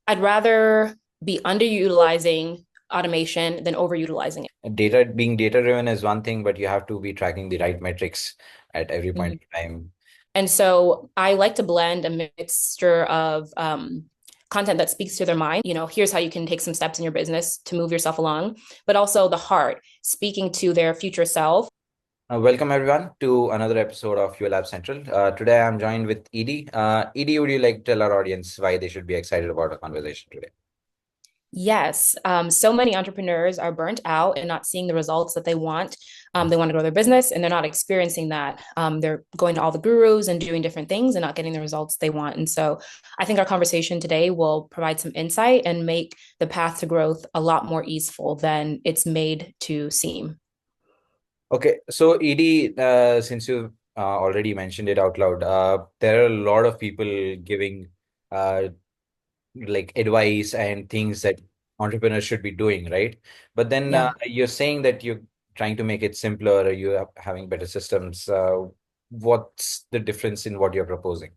I'd rather be underutilizing automation than overutilizing Data being data driven is one thing, but you have to be tracking the right metrics at every point it. in time. And so I like to blend a mixture of content that speaks to their mind. Here's how you can take some steps in your business to move yourself along, but also the heart, speaking to their future self. Welcome everyone to another episode of Your Lab Central. Today I'm joined with Edie. Edie, would you like to tell our audience why they should be excited about our conversation today? Yes, so many entrepreneurs are burnt out and not seeing the results that they want. They want to grow their business and they're not experiencing that. They're going to all the gurus and doing different things and not getting the results they want. And so I think our conversation today will provide some insight and make the path to growth a lot more easeful than it's made to seem. Okay, so Edie, since you already mentioned it out loud, there are a lot of people giving uh, like advice and things that entrepreneurs should be doing, right? But then Yeah. you're saying that you're trying to make it simpler, or you're having better systems. What's the difference in what you're proposing?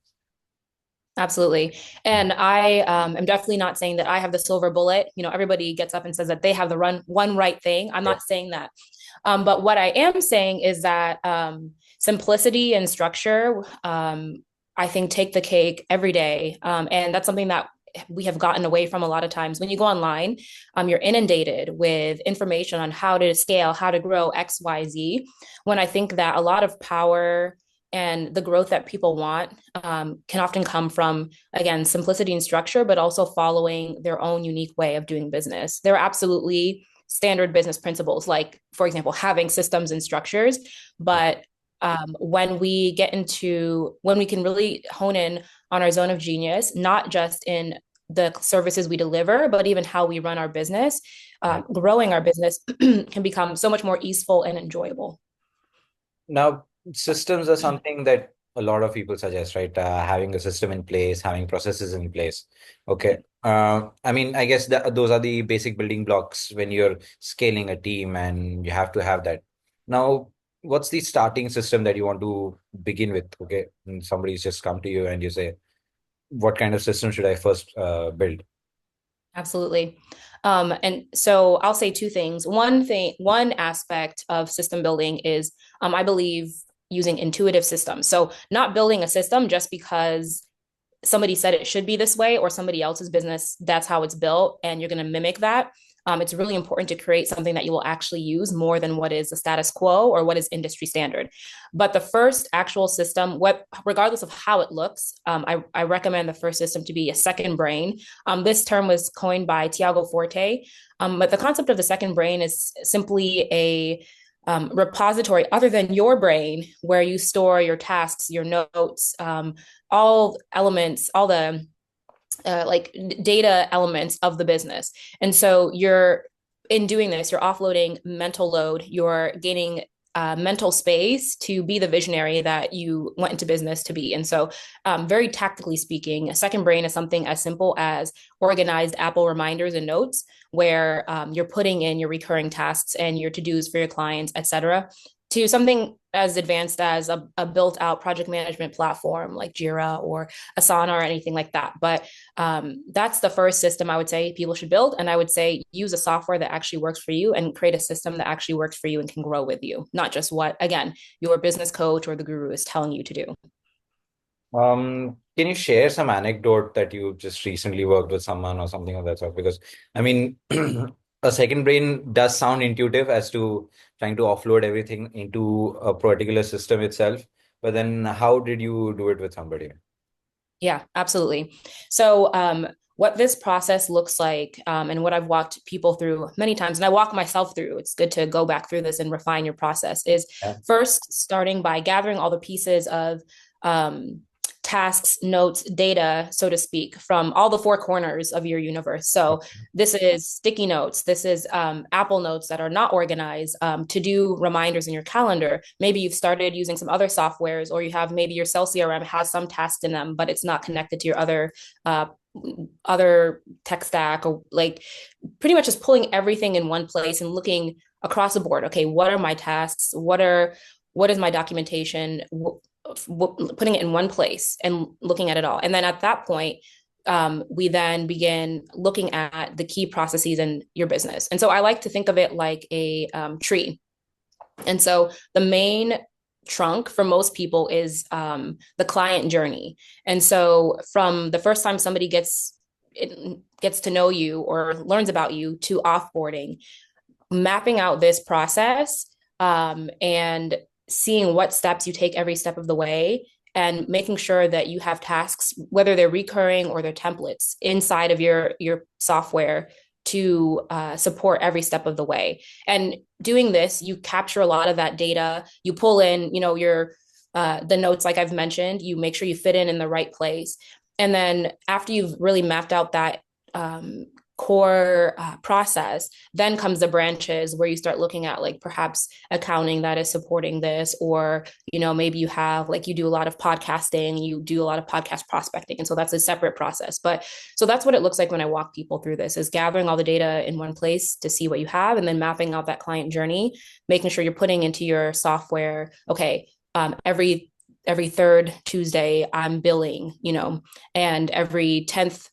Absolutely. And I am definitely not saying that I have the silver bullet. Everybody gets up and says that they have the one right thing. I'm Yeah. not saying that. But what I am saying is that simplicity and structure, I think, take the cake every day. And that's something that we have gotten away from a lot of times. When you go online, you're inundated with information on how to scale, how to grow X, Y, Z. When I think that a lot of power and the growth that people want can often come from, again, simplicity and structure, but also following their own unique way of doing business. There are absolutely standard business principles, like, for example, having systems and structures. But when we can really hone in on our zone of genius, not just in the services we deliver, but even how we run our business, Yeah. growing our business can become so much more easeful and enjoyable. Now, systems are something that a lot of people suggest, right? Having a system in place, having processes in place. Okay. I mean, I guess that those are the basic building blocks when you're scaling a team, and you have to have that. Now, what's the starting system that you want to begin with? Okay. And somebody's just come to you and you say, what kind of system should I first build? Absolutely. And so I'll say two things. One aspect of system building is, I believe, using intuitive systems. So not building a system just because somebody said it should be this way or somebody else's business, that's how it's built, and you're going to mimic that. It's really important to create something that you will actually use more than what is the status quo or what is industry standard. But the first actual system, regardless of how it looks, I recommend the first system to be a second brain. This term was coined by Tiago Forte. But the concept of the second brain is simply a repository other than your brain where you store your tasks, your notes, all elements, all the like data elements of the business. And so you're in doing this, you're offloading mental load, you're gaining mental space to be the visionary that you went into business to be. And so, very tactically speaking, a second brain is something as simple as organized Apple reminders and notes, where you're putting in your recurring tasks and your to dos for your clients, et cetera, to something as advanced as a built out project management platform like Jira or Asana or anything like that. But that's the first system I would say people should build. And I would say use a software that actually works for you and create a system that actually works for you and can grow with you, not just what, again, your business coach or the guru is telling you to do. Can you share some anecdote that you just recently worked with someone or something of that sort? Because I mean, a second brain does sound intuitive as to trying to offload everything into a particular system itself. But then how did you do it with somebody? Yeah, absolutely. So, what this process looks like, and what I've walked people through many times, and I walk myself through, it's good to go back through this and refine your process, is Yeah. first starting by gathering all the pieces of um, tasks, notes, data, so to speak, from all the four corners of your universe. So, this is sticky notes, this is Apple notes that are not organized, to do reminders in your calendar. Maybe you've started using some other softwares, or you have maybe your Cell CRM has some tasks in them, but it's not connected to your uh, other tech stack, or like pretty much just pulling everything in one place and looking across the board. Okay, what are my tasks? What is my documentation? Putting it in one place and looking at it all. And then at that point, we then begin looking at the key processes in your business. And so I like to think of it like a tree. And so the main trunk for most people is the client journey. And so from the first time somebody gets to know you or learns about you to offboarding, mapping out this process and seeing what steps you take every step of the way and making sure that you have tasks, whether they're recurring or they're templates inside of your software to support every step of the way. And doing this, you capture a lot of that data. You pull in, your the notes, like I've mentioned. You make sure you fit in the right place. And then after you've really mapped out that core process, then comes the branches where you start looking at like perhaps accounting that is supporting this, or maybe you have like you do a lot of podcasting, you do a lot of podcast prospecting, and so that's a separate process. But so that's what it looks like when I walk people through this, is gathering all the data in one place to see what you have, and then mapping out that client journey, making sure you're putting into your software, okay, every third Tuesday I'm billing, and every 10th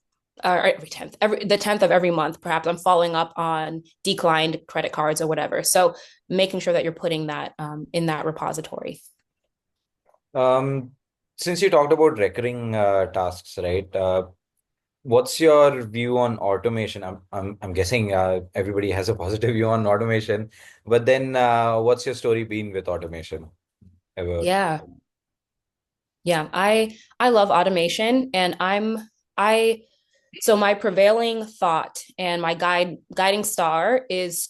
or the 10th of every month, perhaps I'm following up on declined credit cards or whatever. So making sure that you're putting that in that repository. Um, since you talked about recurring tasks, right? What's your view on automation? I'm guessing everybody has a positive view on automation, but then what's your story been with automation ever? Yeah. Yeah. I love automation, and I so my prevailing thought and my guiding star is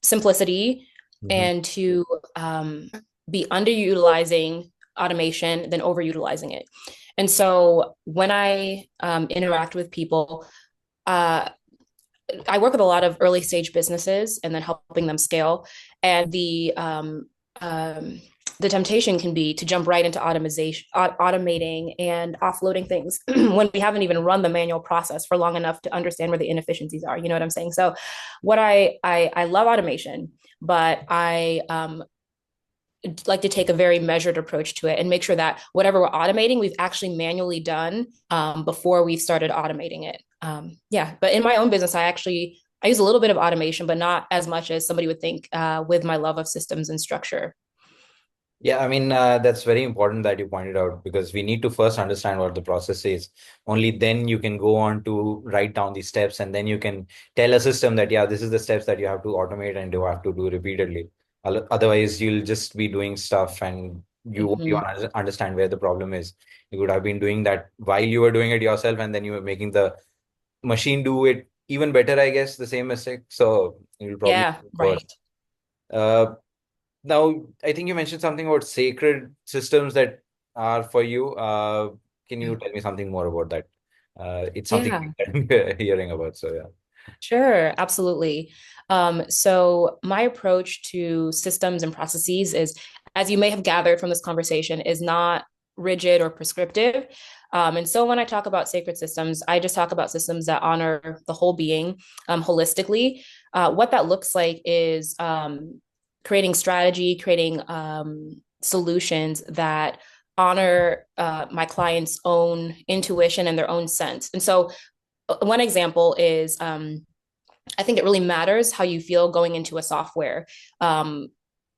simplicity, Mhm. and to be underutilizing automation than overutilizing it. And so when I interact with people, uh, I work with a lot of early stage businesses and then helping them scale. And the temptation can be to jump right into automating and offloading things when we haven't even run the manual process for long enough to understand where the inefficiencies are. You know what I'm saying? So, what I love automation, but I like to take a very measured approach to it and make sure that whatever we're automating, we've actually manually done before we've started automating it. Yeah, but in my own business, I use a little bit of automation, but not as much as somebody would think with my love of systems and structure. Yeah, I mean, that's very important that you pointed out, because we need to first understand what the process is. Only then you can go on to write down the steps, and then you can tell a system that, yeah, this is the steps that you have to automate and you have to do repeatedly. Otherwise, you'll just be doing stuff and you won't even Mhm. understand where the problem is. You could have been doing that while you were doing it yourself, and then you were making the machine do it even better, I guess, the same mistake. So you'll probably Yeah, do it worse. right. Uh, Now, I think you mentioned something about sacred systems that are for you. Can you tell me something more about that? It's something Yeah. I'm hearing about. So yeah. Sure, absolutely. So my approach to systems and processes is, as you may have gathered from this conversation, is not rigid or prescriptive. And so when I talk about sacred systems, I just talk about systems that honor the whole being holistically. What that looks like is creating strategy, creating solutions that honor my client's own intuition and their own sense. And so one example is I think it really matters how you feel going into a software. Um,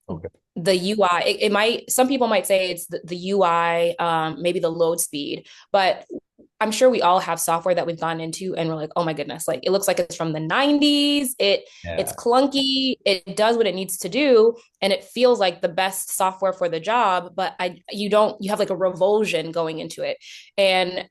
Okay. the UI, it might, some people might say it's the UI, maybe the load speed, but I'm sure we all have software that we've gone into and we're like, oh my goodness, like it looks like it's from the 90s. It's Yeah. clunky, it does what it needs to do, and it feels like the best software for the job, but you have like a revulsion going into it. And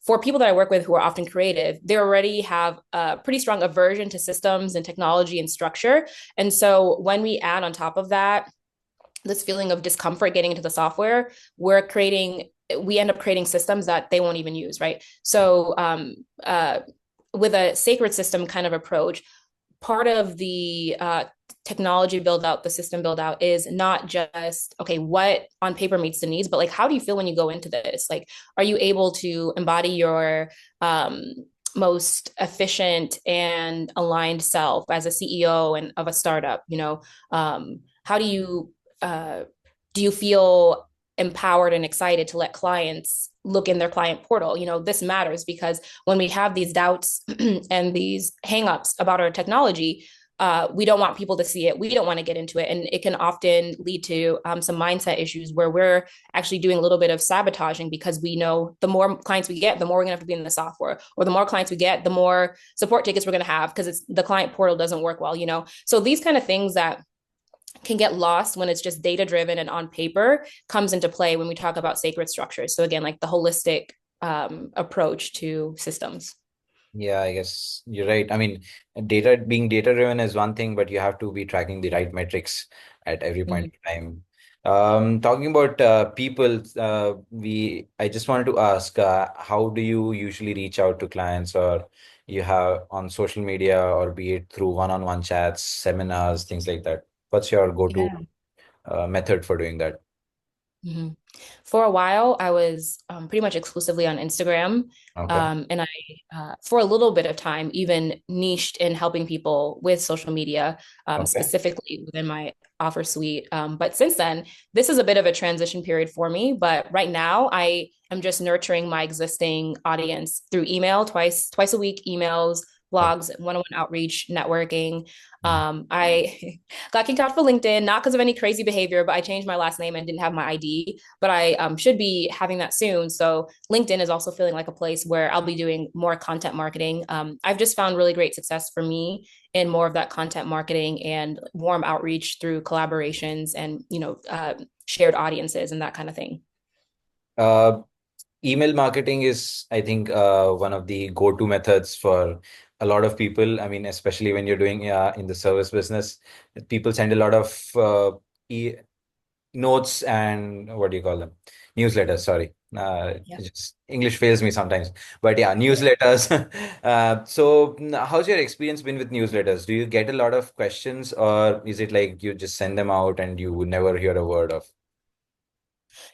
for people that I work with who are often creative, they already have a pretty strong aversion to systems and technology and structure. And so when we add on top of that this feeling of discomfort getting into the software, we end up creating systems that they won't even use, right? So with a sacred system kind of approach, part of the technology build out, the system build out is not just, okay, what on paper meets the needs, but like, how do you feel when you go into this? Like, are you able to embody your most efficient and aligned self as a CEO and of a startup? How uh, do you feel empowered and excited to let clients look in their client portal. This matters because when we have these doubts and these hangups about our technology, we don't want people to see it. We don't want to get into it. And it can often lead to some mindset issues where we're actually doing a little bit of sabotaging because we know the more clients we get, the more we're going to have to be in the software, or the more clients we get, the more support tickets we're going to have because the client portal doesn't work well. So these kind of things that can get lost when it's just data driven and on paper comes into play when we talk about sacred structures. So again, like the holistic approach to systems. Yeah, I guess you're right. I mean, being data driven is one thing, but you have to be tracking the right metrics at every point Mm-hmm. in time. Talking about people, I just wanted to ask, how do you usually reach out to clients, or you have on social media, or be it through one-on-one chats, seminars, things like that? What's your go-to Yeah. method for doing that? Mm-hmm. For a while, I was pretty much exclusively on Instagram. Okay. And I, for a little bit of time, even niched in helping people with social media, Okay. specifically within my offer suite. But since then, this is a bit of a transition period for me. But right now, I am just nurturing my existing audience through email, twice a week, emails, Okay. blogs, one-on-one outreach, networking. I got kicked out for LinkedIn, not because of any crazy behavior, but I changed my last name and didn't have my ID. But I should be having that soon. So LinkedIn is also feeling like a place where I'll be doing more content marketing. I've just found really great success for me in more of that content marketing and warm outreach through collaborations and shared audiences and that kind of thing. Uh, Email marketing is, I think, one of the go-to methods for a lot of people. I mean, especially when you're doing in the service business, people send a lot of e notes and what do you call them? Newsletters, sorry. Yeah. Just English fails me sometimes. But yeah, newsletters. How's your experience been with newsletters? Do you get a lot of questions, or is it like you just send them out and you would never hear a word of?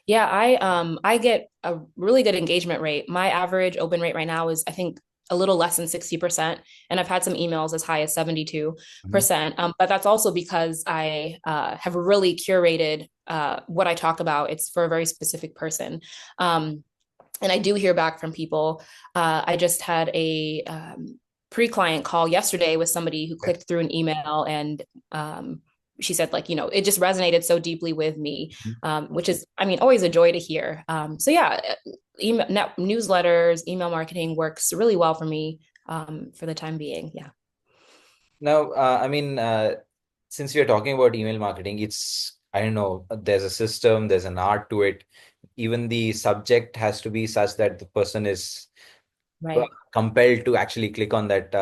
Yeah, I get a really good engagement rate. My average open rate right now is I think a little less than 60%. And I've had some emails as high as 72%. But that's also because I have really curated what I talk about. It's for a very specific person. And I do hear back from people. I just had a pre-client call yesterday with somebody who Okay. clicked through an email and she said like it just resonated so deeply with me, which is I mean always a joy to hear. So yeah, newsletters, email marketing works really well for me for the time being. Yeah. Now, since we are talking about email marketing, I don't know, there's a system, there's an art to it. Even the subject has to be such that the person is Right. compelled to actually click on that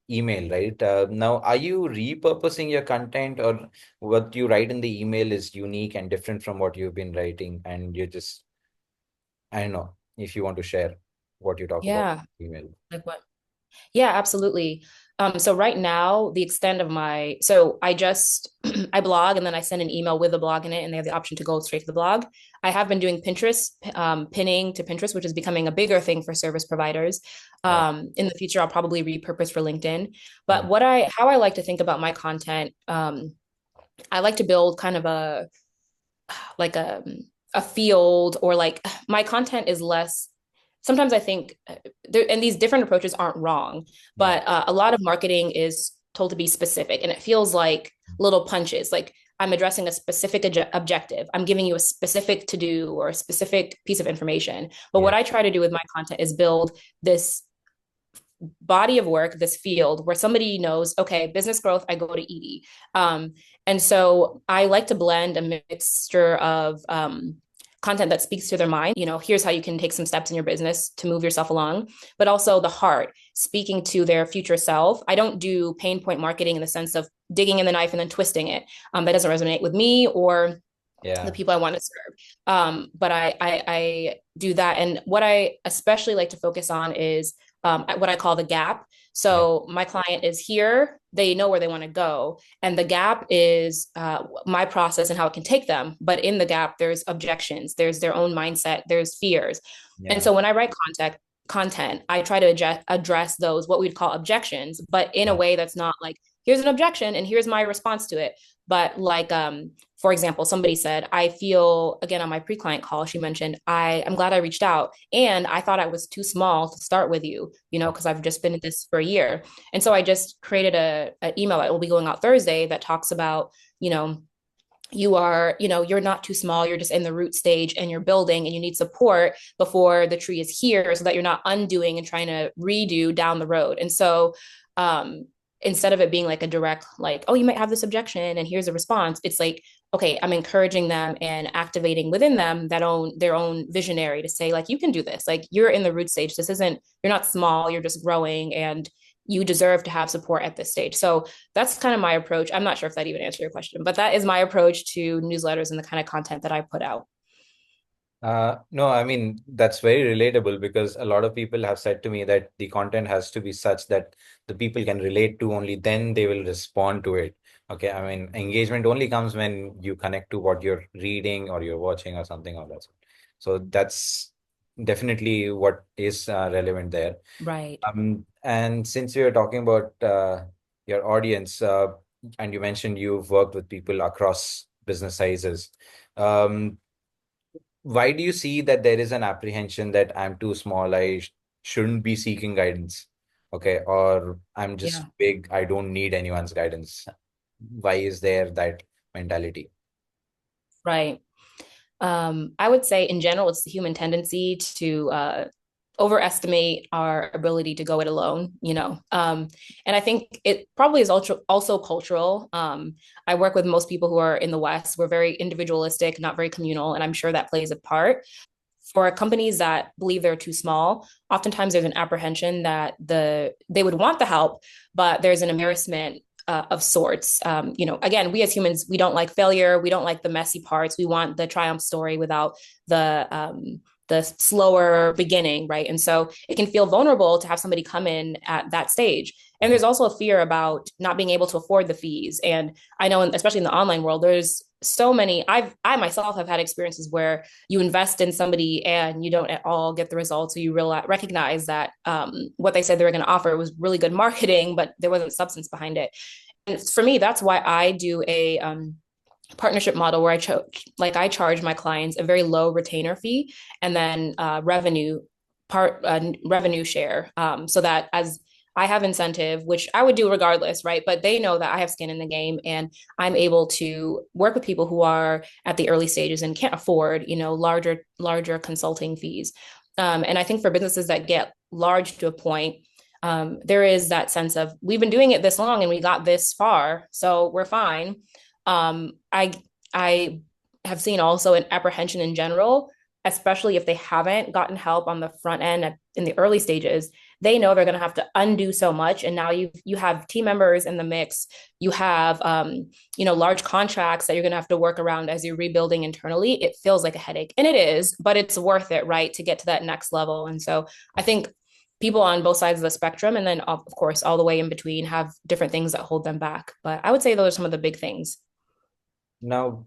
email, right? Now, are you repurposing your content, or what you write in the email is unique and different from what you've been writing, and you just, I don't know, if you want to share what you talk about Yeah. in email. Like what? Yeah, absolutely. So right now, the extent of so I just I blog and then I send an email with a blog in it, and they have the option to go straight to the blog. I have been doing Pinterest, pinning to Pinterest, which is becoming a bigger thing for service providers. Right. In the future, I'll probably repurpose for LinkedIn. But Mm. how I like to think about my content, I like to build kind of like a field, or like my content is less sometimes I think there and these different approaches aren't wrong, Yeah. but a lot of marketing is told to be specific and it feels like little punches, like I'm addressing a specific objective, I'm giving you a specific to do or a specific piece of information. But Yeah. what I try to do with my content is build this body of work, this field where somebody knows, okay, business growth, I go to ED. And so I like to blend a mixture of content that speaks to their mind. Here's how you can take some steps in your business to move yourself along, but also the heart, speaking to their future self. I don't do pain point marketing in the sense of digging in the knife and then twisting it. That doesn't resonate with me or the Yeah. people I want to serve. But I do that. And what I especially like to focus on is what I call the gap. Yeah. So my client is here, they know where they want to go. And the gap is my process and how it can take them. But in the gap, there's objections, there's their own mindset, there's fears. And Yeah. so when I write content, I try to address those, what we'd call objections, but in a Yeah. way that's not like, here's an objection and here's my response to it, but like for example, somebody said, I feel, again, on my pre-client call, she mentioned, I'm glad I reached out. And I thought I was too small to start with you, because I've just been in this for a year. And so I just created an email that will be going out Thursday that talks about, you know, you're not too small, you're just in the root stage and you're building and you need support before the tree is here so that you're not undoing and trying to redo down the road. And so um instead of it being like a direct, like, oh, you might have this objection and here's a response, it's like, okay, I'm encouraging them and activating within them their own visionary to say, like, you can do this, like, you're in the root stage, this isn't, you're not small, you're just growing, and you deserve to have support at this stage. So that's kind of my approach. I'm not sure if that even answered your question, but that is my approach to newsletters and the kind of content that I put out. No, I mean, that's very relatable because a lot of people have said to me that the content has to be such that the people can relate to, only then they will respond to it. Okay, I mean, engagement only comes when you connect to what you're reading or you're watching or something of that sort. So that's definitely what is relevant there. Right. And since we are talking about your audience, and you mentioned you've worked with people across business sizes, um, why do you see that there is an apprehension that I'm too small, shouldn't be seeking guidance? Okay, or I'm just Yeah. big, I don't need anyone's guidance. Why is there that mentality? Right. I would say in general, it's the human tendency to overestimate our ability to go it alone, and I think it probably is also cultural. I work with most people who are in the West. We're very individualistic, not very communal, and I'm sure that plays a part. For companies that believe they're too small, oftentimes there's an apprehension that they would want the help, but there's an embarrassment of sorts. Again, we as humans, we don't like failure. We don't like the messy parts. We want the triumph story without the slower beginning, right? And so it can feel vulnerable to have somebody come in at that stage. And there's also a fear about not being able to afford the fees. And I know, especially in the online world, there's so many. I myself have had experiences where you invest in somebody and you don't at all get the results, so you recognize that what they said they were going to offer was really good marketing, but there wasn't substance behind it. And for me, that's why I do a partnership model where I charge my clients a very low retainer fee and then revenue share, so that as I have incentive, which I would do regardless, right? But they know that I have skin in the game and I'm able to work with people who are at the early stages and can't afford, larger consulting fees. And I think for businesses that get large to a point, there is that sense of, we've been doing it this long and we got this far, so we're fine. I have seen also an apprehension in general, especially if they haven't gotten help on the front end in the early stages. They know they're going to have to undo so much, and now you have team members in the mix. You have large contracts that you're going to have to work around as you're rebuilding internally. It feels like a headache, and it is, but it's worth it, right, to get to that next level. And so I think people on both sides of the spectrum, and then of course all the way in between, have different things that hold them back. But I would say those are some of the big things. Now,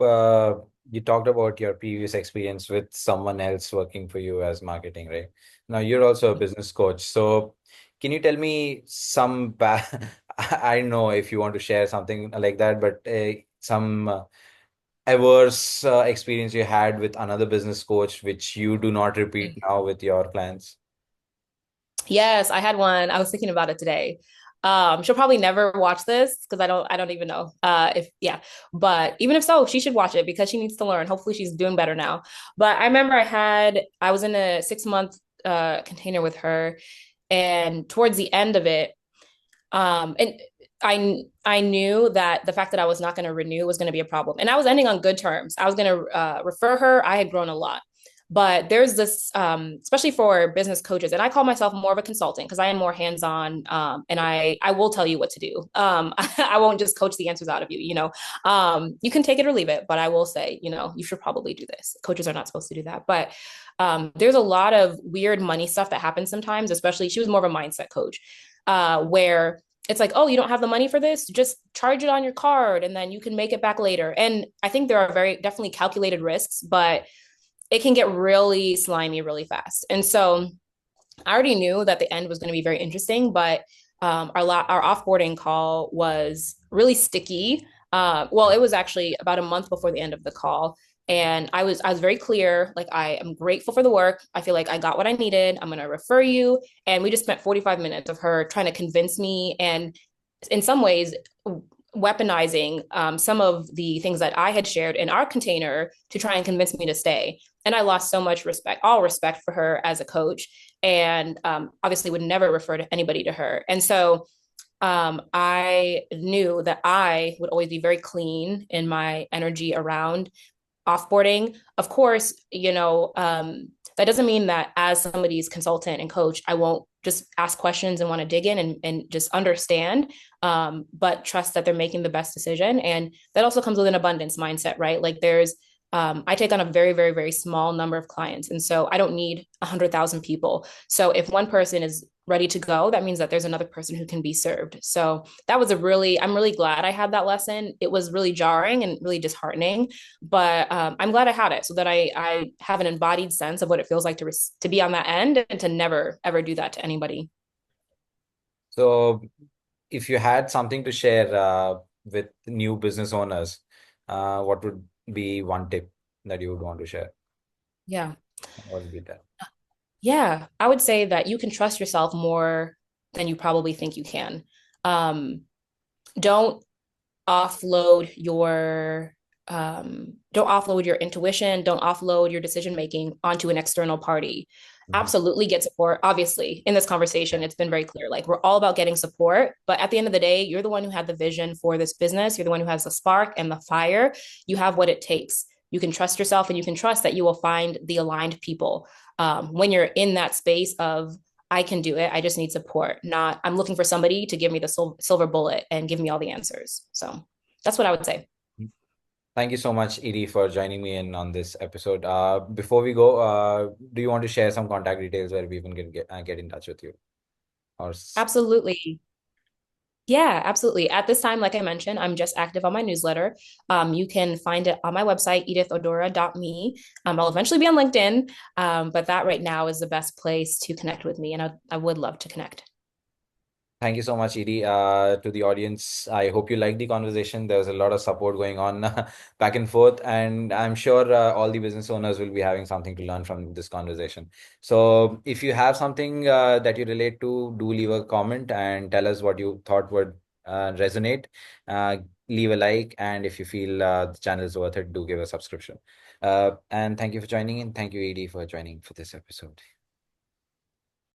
you talked about your previous experience with someone else working for you as marketing, right? Now, you're also a business coach. So, can you tell me I don't know if you want to share something like that, but some adverse experience you had with another business coach, which you do not repeat now with your clients? Yes, I had one. I was thinking about it today. She'll probably never watch this because I don't even know if yeah. But even if so, she should watch it because she needs to learn. Hopefully she's doing better now. But I remember I was in a 6 month container with her, and towards the end of it, and I knew that the fact that I was not going to renew was going to be a problem, and I was ending on good terms. I was going to refer her. I had grown a lot, but there's this, especially for business coaches, and I call myself more of a consultant because I am more hands-on, and I will tell you what to do. I won't just coach the answers out of you. You can take it or leave it, but I will say, you should probably do this. Coaches are not supposed to do that, but there's a lot of weird money stuff that happens sometimes. Especially, she was more of a mindset coach, where it's like, oh, you don't have the money for this, just charge it on your card and then you can make it back later. And I think there are very definitely calculated risks, but it can get really slimy really fast. And so I already knew that the end was going to be very interesting, but our offboarding call was really sticky. Well, it was actually about a month before the end of the call. And I was very clear, like I am grateful for the work. I feel like I got what I needed. I'm gonna refer you. And we just spent 45 minutes of her trying to convince me and in some ways weaponizing some of the things that I had shared in our container to try and convince me to stay. And I lost so much respect, all respect for her as a coach, and obviously would never refer to anybody to her. And so I knew that I would always be very clean in my energy around offboarding. Of course, that doesn't mean that as somebody's consultant and coach, I won't just ask questions and want to dig in and just understand, but trust that they're making the best decision. And that also comes with an abundance mindset, right? Like I take on a very, very, very small number of clients. And so I don't need 100,000 people. So if one person is ready to go, that means that there's another person who can be served. So I'm really glad I had that lesson. It was really jarring and really disheartening, but I'm glad I had it so that I have an embodied sense of what it feels like to be on that end and to never, ever do that to anybody. So if you had something to share with new business owners, what would be one tip that you would want to share? Yeah. What would be that? Yeah. I would say that you can trust yourself more than you probably think you can. Um, don't offload your don't offload your intuition, don't offload your decision making onto an external party. Mhm. Absolutely get support. Obviously, in this conversation, it's been very clear. Like we're all about getting support, but at the end of the day, you're the one who had the vision for this business. You're the one who has the spark and the fire. You have what it takes. You can trust yourself and you can trust that you will find the aligned people when you're in that space of I can do it. I just need support. Not I'm looking for somebody to give me the silver bullet and give me all the answers. So that's what I would say. Thank you so much, Edie, for joining me in on this episode. Before we go, do you want to share some contact details where people can get in touch with you? Or Absolutely. Yeah, absolutely. At this time, like I mentioned, I'm just active on my newsletter. You can find it on my website, edithodura.me. I'll eventually be on LinkedIn, but that right now is the best place to connect with me, and I would love to connect. Thank you so much, Edie. To the audience, I hope you liked the conversation. There was a lot of support going on back and forth, and I'm sure all the business owners will be having something to learn from this conversation. So, if you have something that you relate to, do leave a comment and tell us what you thought would resonate. Uh, Leave a like, and if you feel the channel is worth it, do give a subscription. And thank you for joining in. Thank you, Edie, for joining for this episode.